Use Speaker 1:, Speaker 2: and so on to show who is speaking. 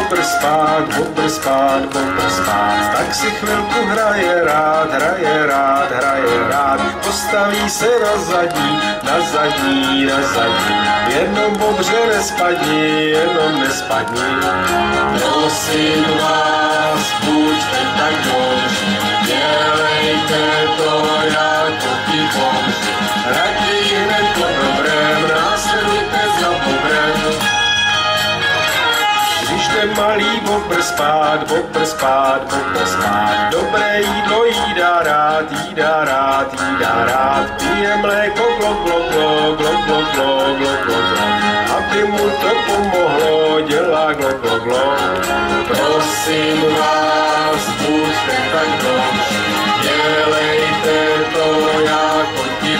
Speaker 1: bobr spát, bobr spát, bobr spát. Tak si chvilku hraje rád, hraje rád, hraje rád. Postaví se na zadní, na zadní, na zadní. Jenom bobře nespadni, jenom nespadni. Prosím vás, buďte tak dobří, dělejte to jako ti bobři. Raději hned po dobrém, následujte za bobrem. Když ten malý bobr spát, bobr spát, bobr spát. Dobré jídlo jídá rád, jídá rád, jídá rád. Pije mléko, glok, glok, glok, glok, glok, glok, glok, glok. Aby mu to pomohlo, dělá glok, glok, glok. Prosím vás, buďte tak dobří, dělejte to jako ti